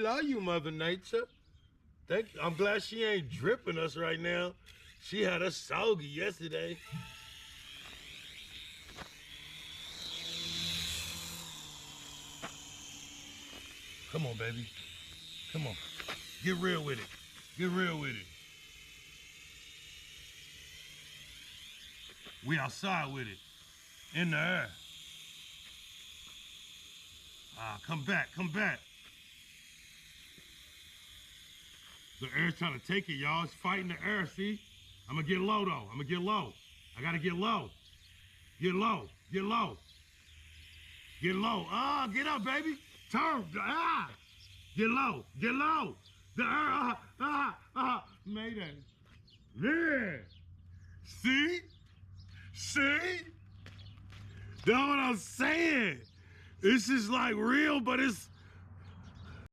love you, Mother Nature. I'm glad she ain't dripping us right now. She had us soggy yesterday. Come on, baby. Come on. Get real with it. Get real with it. We outside with it. In the air. Come back, come back. The air's trying to take it, y'all. It's fighting the air, see? I'm gonna get low, though. I'm gonna get low. I gotta get low. Get low, get low. Get low. Get up, baby. Turn, Get low, get low. The air, Mayday. Yeah. See? See? That's what I'm saying. This is like real, but it's